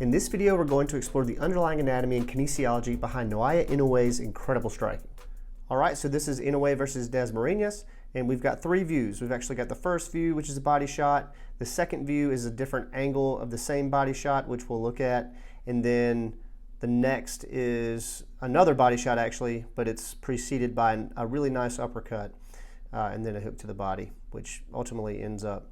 In this video, we're going to explore the underlying anatomy and kinesiology behind Noaya Inoue's incredible striking. All right, so this is Inoue versus Dasmariñas, and we've got three views. We've actually got the first view, which is a body shot. The second view is a different angle of the same body shot, which we'll look at. And then the next is another body shot, actually, but it's preceded by a really nice uppercut and then a hook to the body, which ultimately ends up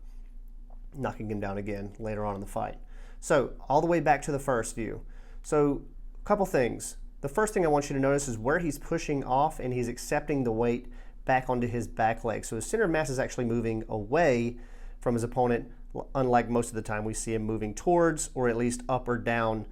knocking him down again later on in the fight. So all the way back to the first view. So a couple things. The first thing I want you to notice is where he's pushing off and he's accepting the weight back onto his back leg. So his center of mass is actually moving away from his opponent, unlike most of the time we see him moving towards or at least up or down,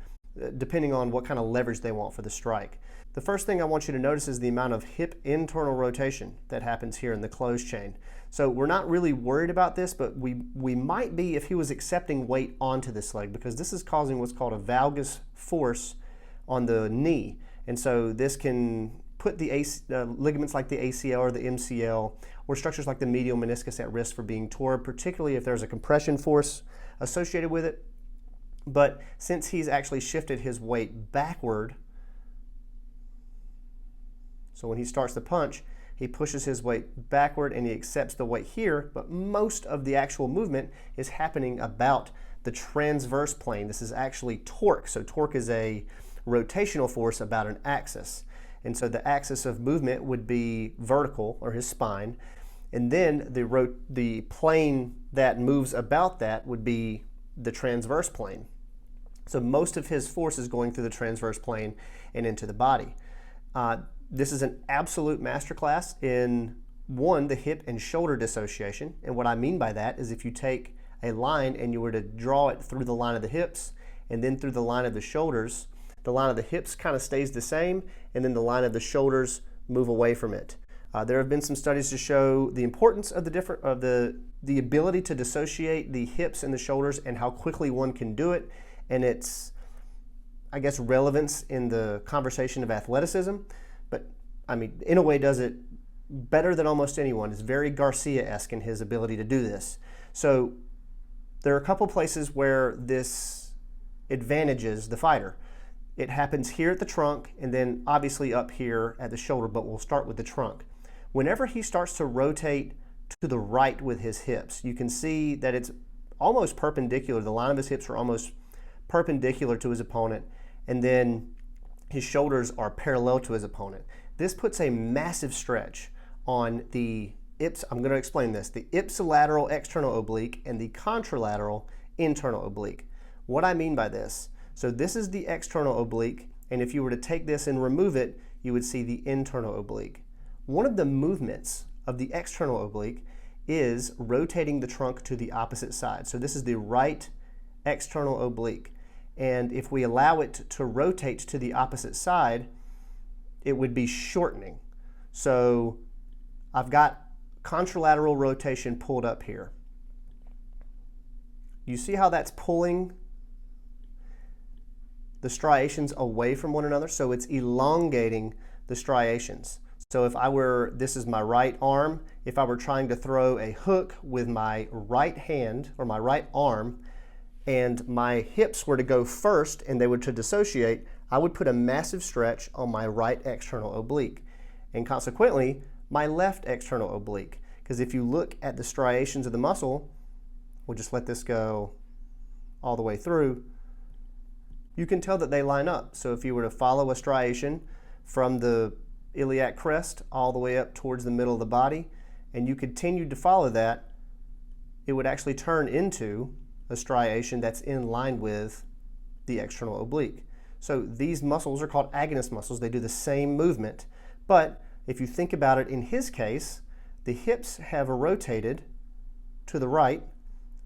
depending on what kind of leverage they want for the strike. The first thing I want you to notice is the amount of hip internal rotation that happens here in the closed chain. So we're not really worried about this, but we might be if he was accepting weight onto this leg, because this is causing what's called a valgus force on the knee. And so this can put the ligaments like the ACL or the MCL or structures like the medial meniscus at risk for being torn, particularly if there's a compression force associated with it. But since he's actually shifted his weight backward, so when he starts to punch, he pushes his weight backward and he accepts the weight here, but most of the actual movement is happening about the transverse plane. This is actually torque. So torque is a rotational force about an axis. And so the axis of movement would be vertical, or his spine, and then the plane that moves about that would be the transverse plane. So most of his force is going through the transverse plane and into the body. This is an absolute masterclass in, one, the hip and shoulder dissociation. And what I mean by that is if you take a line and you were to draw it through the line of the hips and then through the line of the shoulders, the line of the hips kind of stays the same, and then the line of the shoulders move away from it. There have been some studies to show the importance of the ability to dissociate the hips and the shoulders and how quickly one can do it, and its, I guess, relevance in the conversation of athleticism. But I mean, Inoue does it better than almost anyone. It's very Garcia-esque in his ability to do this. So there are a couple places where this advantages the fighter. It happens here at the trunk and then obviously up here at the shoulder, but we'll start with the trunk. Whenever he starts to rotate to the right with his hips, you can see that it's almost perpendicular. The line of his hips are almost perpendicular to his opponent, and then his shoulders are parallel to his opponent. This puts a massive stretch on the I'm going to explain this, the ipsilateral external oblique and the contralateral internal oblique. What I mean by this, so this is the external oblique, and if you were to take this and remove it, you would see the internal oblique. One of the movements of the external oblique is rotating the trunk to the opposite side. So this is the right external oblique. And if we allow it to rotate to the opposite side, it would be shortening. So I've got contralateral rotation pulled up here. You see how that's pulling the striations away from one another? So it's elongating the striations. So if this is my right arm, if I were trying to throw a hook with my right hand or my right arm, and my hips were to go first and they were to dissociate, I would put a massive stretch on my right external oblique, and consequently my left external oblique. Because if you look at the striations of the muscle, we'll just let this go all the way through, you can tell that they line up. So if you were to follow a striation from the iliac crest all the way up towards the middle of the body, and you continued to follow that, it would actually turn into a striation that's in line with the external oblique. So these muscles are called agonist muscles. They do the same movement. But if you think about it, in his case, the hips have rotated to the right,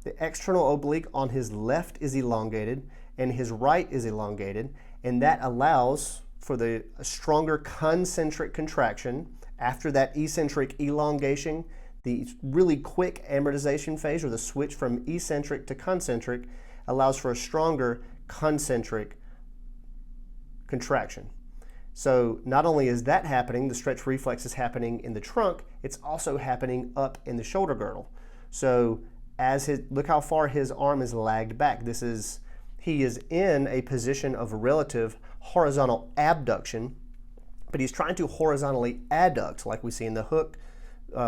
the external oblique on his left is elongated, and his right is elongated, and that allows for the stronger concentric contraction. After that eccentric elongation, the really quick amortization phase, or the switch from eccentric to concentric, allows for a stronger concentric contraction. So not only is that happening, the stretch reflex is happening in the trunk, it's also happening up in the shoulder girdle. So look how far his arm is lagged back. he is in a position of relative horizontal abduction, but he's trying to horizontally adduct, like we see in the hook.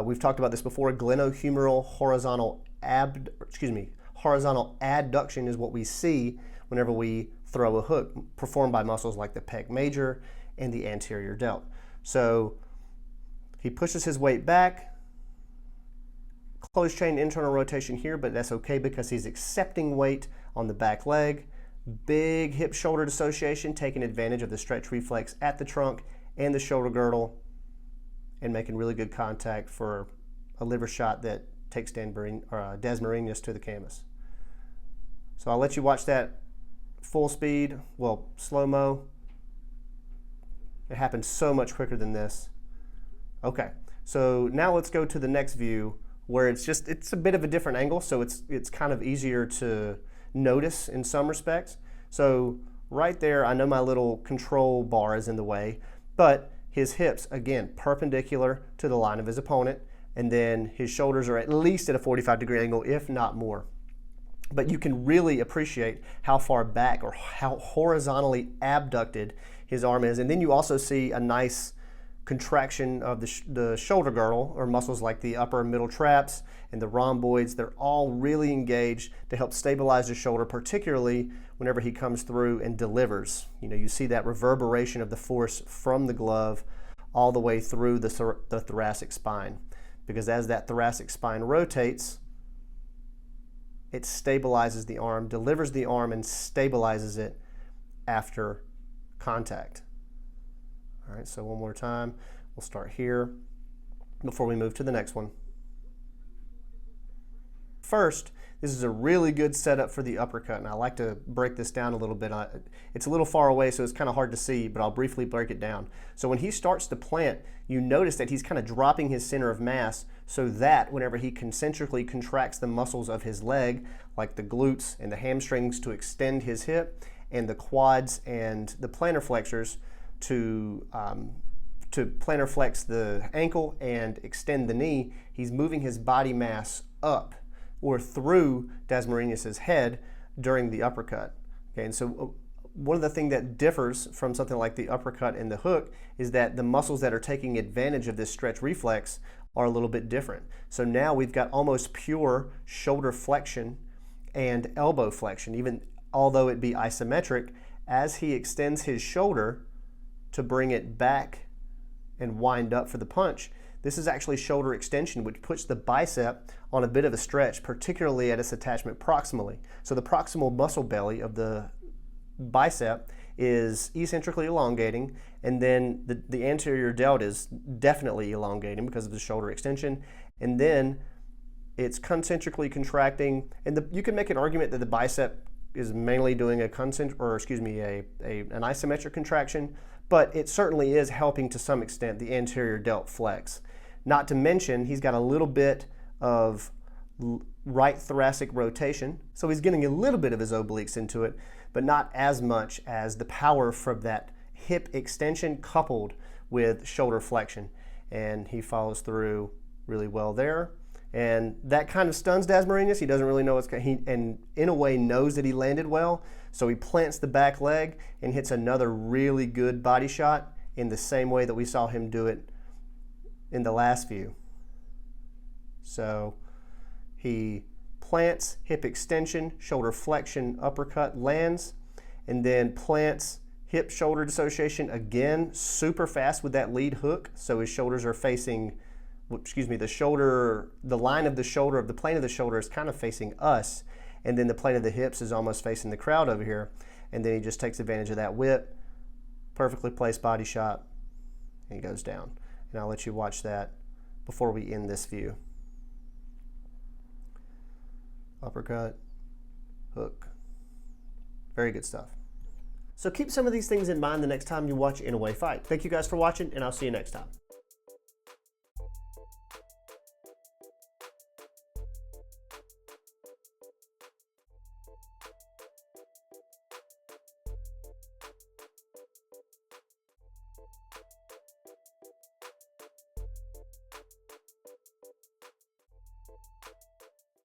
We've talked about this before. Glenohumeral horizontal adduction is what we see whenever we throw a hook, performed by muscles like the pec major and the anterior delt. So he pushes his weight back, closed chain internal rotation here, but that's okay because he's accepting weight on the back leg. Big hip shoulder dissociation, taking advantage of the stretch reflex at the trunk and the shoulder girdle, and making really good contact for a liver shot that takes Des Marinas to the canvas. So I'll let you watch that full speed, well, slow-mo. It happens so much quicker than this. Okay, so now let's go to the next view where it's a bit of a different angle, so it's kind of easier to notice in some respects. So right there, I know my little control bar is in the way, but his hips, again, perpendicular to the line of his opponent, and then his shoulders are at least at a 45-degree angle, if not more. But you can really appreciate how far back or how horizontally abducted his arm is. And then you also see a nice contraction of the shoulder girdle, or muscles like the upper and middle traps and the rhomboids. They're all really engaged to help stabilize the shoulder, particularly whenever he comes through and delivers. You know, you see that reverberation of the force from the glove all the way through the thoracic spine, because as that thoracic spine rotates, it stabilizes the arm, delivers the arm, and stabilizes it after contact. All right, so one more time. We'll start here before we move to the next one. First, this is a really good setup for the uppercut, and I like to break this down a little bit. It's a little far away, so it's kind of hard to see, but I'll briefly break it down. So when he starts to plant, you notice that he's kind of dropping his center of mass so that whenever he concentrically contracts the muscles of his leg, like the glutes and the hamstrings to extend his hip, and the quads and the plantar flexors to plantar flex the ankle and extend the knee, he's moving his body mass up or through Des Marinas' head during the uppercut. Okay, and so one of the things that differs from something like the uppercut and the hook is that the muscles that are taking advantage of this stretch reflex are a little bit different. So now we've got almost pure shoulder flexion and elbow flexion, even although it be isometric, as he extends his shoulder to bring it back and wind up for the punch. This is actually shoulder extension, which puts the bicep on a bit of a stretch, particularly at its attachment proximally. So the proximal muscle belly of the bicep is eccentrically elongating, and then the anterior delt is definitely elongating because of the shoulder extension, and then it's concentrically contracting, and you can make an argument that the bicep is mainly doing an isometric contraction, but it certainly is helping to some extent the anterior delt flex. Not to mention, he's got a little bit of right thoracic rotation, so he's getting a little bit of his obliques into it, but not as much as the power from that hip extension coupled with shoulder flexion. And he follows through really well there. And that kind of stuns Des Marinas. He doesn't really know what's going on. And Inoue knows that he landed well, so he plants the back leg and hits another really good body shot in the same way that we saw him do it in the last view. So he plants, hip extension, shoulder flexion, uppercut, lands, and then plants, hip shoulder dissociation again, super fast with that lead hook. So his shoulders are facing, the line of the shoulder, of the plane of the shoulder is kind of facing us, and then the plane of the hips is almost facing the crowd over here. And then he just takes advantage of that whip, perfectly placed body shot, and he goes down. And I'll let you watch that before we end this view. Uppercut, hook. Very good stuff. So keep some of these things in mind the next time you watch Inoue fight. Thank you guys for watching, and I'll see you next time.